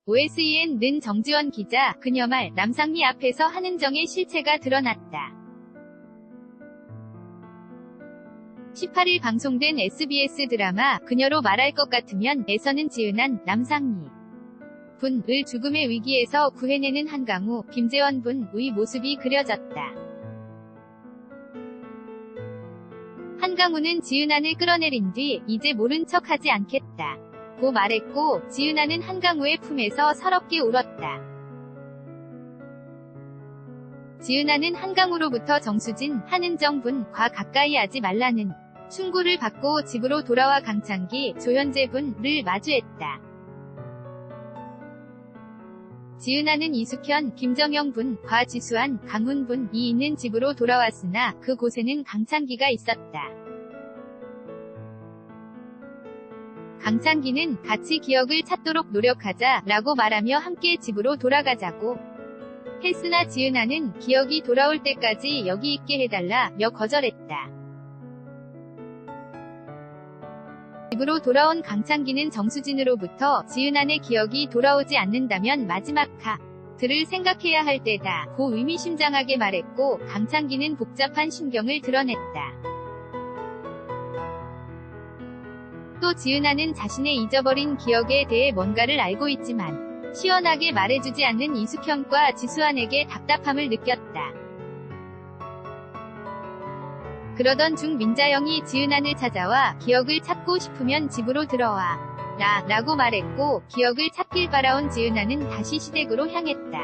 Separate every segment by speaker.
Speaker 1: OSEN 는 정지원 기자, 그녀 말 남상미 앞에서 한은정의 실체가 드러났다. 18일 방송된 SBS 드라마 그녀로 말할 것 같으면 에서는 지은한, 남상미 분을 죽음의 위기에서 구해내는 한강우, 김재원 분의 모습이 그려졌다. 한강우는 지은한을 끌어내린 뒤 이제 모른 척하지 않겠다 고 말했고, 지은한은 한강우의 품에서 서럽게 울었다. 지은한은 한강우로부터 정수진, 한은정 분과 가까이 하지 말라는 충고를 받고 집으로 돌아와 강창기, 조현재 분을 마주했다. 지은한은 이숙현, 김정영 분과 지수한, 강훈 분이 있는 집으로 돌아왔으나 그곳에는 강창기가 있었다. 강창기는 같이 기억을 찾도록 노력하자 라고 말하며 함께 집으로 돌아가자고 했으나 지은한은 기억이 돌아올 때까지 여기 있게 해달라며 거절했다. 집으로 돌아온 강창기는 정수진으로부터 지은한의 기억이 돌아오지 않는다면 마지막 들을 생각해야 할 때다 고 의미심장하게 말했고, 강창기는 복잡한 심경을 드러냈다. 또 지은한은 자신의 잊어버린 기억에 대해 뭔가를 알고 있지만 시원하게 말해주지 않는 이숙현과 지수한에게 답답함을 느꼈다. 그러던 중 민자영이 지은한을 찾아와 기억을 찾고 싶으면 집으로 들어와 라고 말했고, 기억을 찾길 바라온 지은한은 다시 시댁으로 향했다.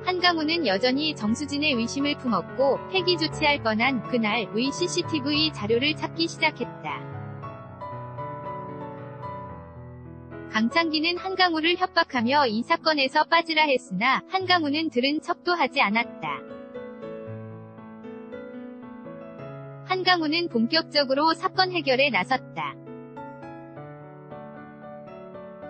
Speaker 1: 한강우는 여전히 정수진의 의심을 품었고, 폐기 조치할 뻔한 그날의 CCTV 자료를 찾기 시작했다. 강창기는 한강우를 협박하며 이 사건에서 빠지라 했으나 한강우는 들은 척도 하지 않았다. 한강우는 본격적으로 사건 해결에 나섰다.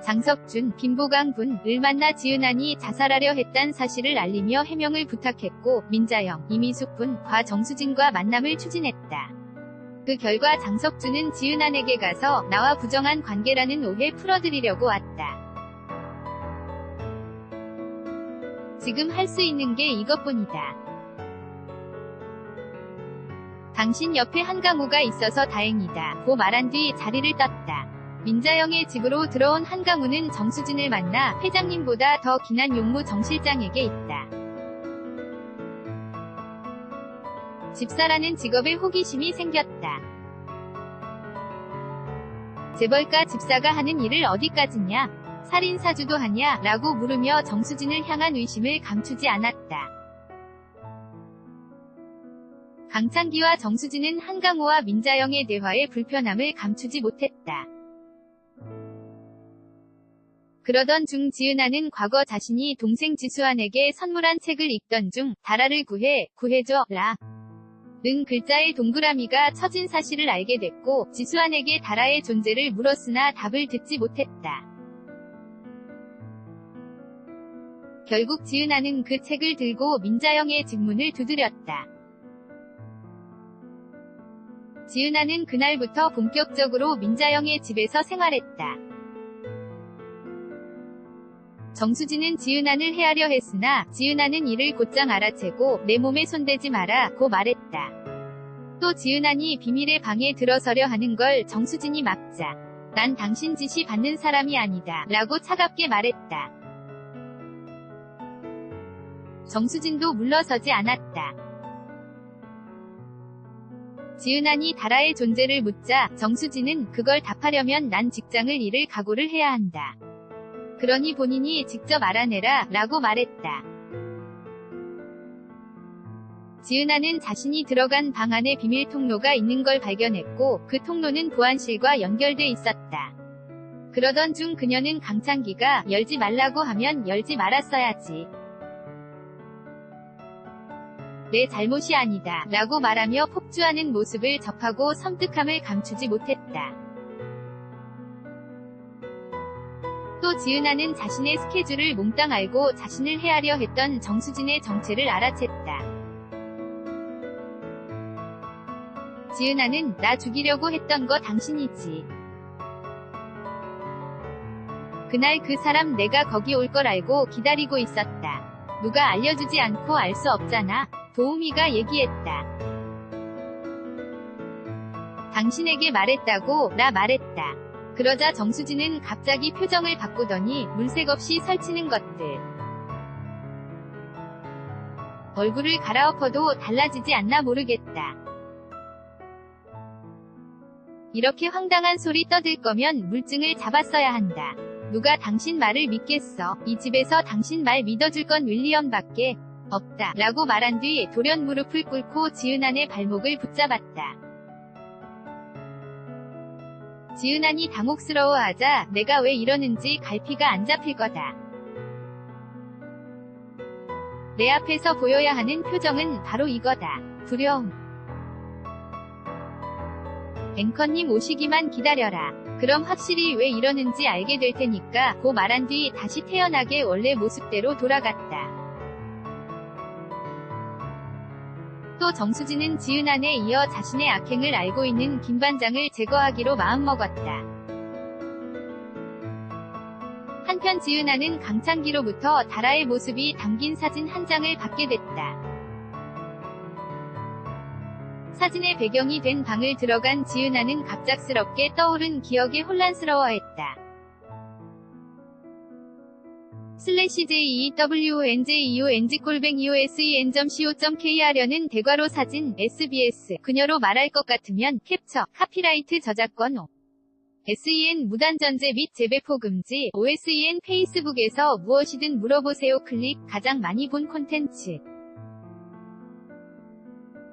Speaker 1: 장석준, 김보강 분을 만나 지은한이 자살하려 했단 사실을 알리며 해명을 부탁했고, 민자영, 이미숙 분과 정수진과 만남을 추진했다. 그 결과 장석준은 지은한에게 가서 나와 부정한 관계라는 오해 풀어드리려고 왔다. 지금 할 수 있는 게 이것뿐이다. 당신 옆에 한강우가 있어서 다행이다 고 말한 뒤 자리를 떴다. 민자영의 집으로 들어온 한강우는 정수진을 만나 회장님보다 더 긴한 용무 정 실장에게 있다. 집사라는 직업에 호기심이 생겼다. 재벌가 집사가 하는 일을 어디까지냐? 살인사주도 하냐? 라고 물으며 정수진을 향한 의심을 감추지 않았다. 강창기와 정수진은 한강우와 민자영의 대화에 불편함을 감추지 못했다. 그러던 중 지은한은 과거 자신이 동생 지수한에게 선물한 책을 읽던 중 다라를 구해줘 는 글자의 동그라미가 쳐진 사실을 알게 됐고, 지수한에게 다라의 존재를 물었으나 답을 듣지 못했다. 결국 지은한은 그 책을 들고 민자영의 집 문을 두드렸다. 지은한은 그날부터 본격적으로 민자영의 집에서 생활했다. 정수진은 지은한을 해하려 했으나 지은한은 이를 곧장 알아채고 내 몸에 손대지 마라 고 말했다. 또 지은한이 비밀의 방에 들어서려 하는 걸 정수진이 막자 난 당신 지시 받는 사람이 아니다 라고 차갑게 말했다. 정수진도 물러서지 않았다. 지은한이 다라의 존재를 묻자 정수진은 그걸 답하려면 난 직장을 잃을 각오를 해야 한다. 그러니 본인이 직접 알아내라 라고 말했다. 지은한은 자신이 들어간 방 안에 비밀 통로가 있는 걸 발견했고, 그 통로는 보안실과 연결돼 있었다. 그러던 중 그녀는 강창기가 열지 말라고 하면 열지 말았어야지. 내 잘못이 아니다 라고 말하며 폭주하는 모습을 접하고 섬뜩함을 감추지 못했다. 또 지은한은 자신의 스케줄을 몽땅 알고 자신을 해하려 했던 정수진의 정체를 알아챘다. 지은한은 나 죽이려고 했던 거 당신이지. 그날 그 사람 내가 거기 올 걸 알고 기다리고 있었다. 누가 알려주지 않고 알 수 없잖아. 도우미가 얘기했다. 당신에게 말했다고 라 말했다. 그러자 정수진은 갑자기 표정을 바꾸더니 물색 없이 설치는 것들. 얼굴을 갈아엎어도 달라지지 않나 모르겠다. 이렇게 황당한 소리 떠들 거면 물증을 잡았어야 한다. 누가 당신 말을 믿겠어. 이 집에서 당신 말 믿어줄 건 윌리엄밖에 없다. 라고 말한 뒤 돌연 무릎을 꿇고 지은한의 발목을 붙잡았다. 지은한이 당혹스러워하자 내가 왜 이러는지 갈피가 안 잡힐 거다. 내 앞에서 보여야 하는 표정은 바로 이거다. 두려움. 앵커님 오시기만 기다려라. 그럼 확실히 왜 이러는지 알게 될 테니까 고 말한 뒤 다시 태연하게 원래 모습대로 돌아갔다. 또 정수진은 지은한에 이어 자신의 악행을 알고 있는 김반장을 제거하기로 마음먹었다. 한편 지은한은 강창기로부터 다라의 모습이 담긴 사진 한 장을 받게 됐다. 사진의 배경이 된 방을 들어간 지은한은 갑작스럽게 떠오른 기억에 혼란스러워했다. /JEWNJEONG-EOSEN.co.kr려는 대괄호 사진 SBS 그녀로 말할 것 같으면 캡처 카피라이트 저작권 5. SEN 무단전제 및 재배포 금지 OSEN 페이스북에서 무엇이든 물어보세요 클릭 가장 많이 본 콘텐츠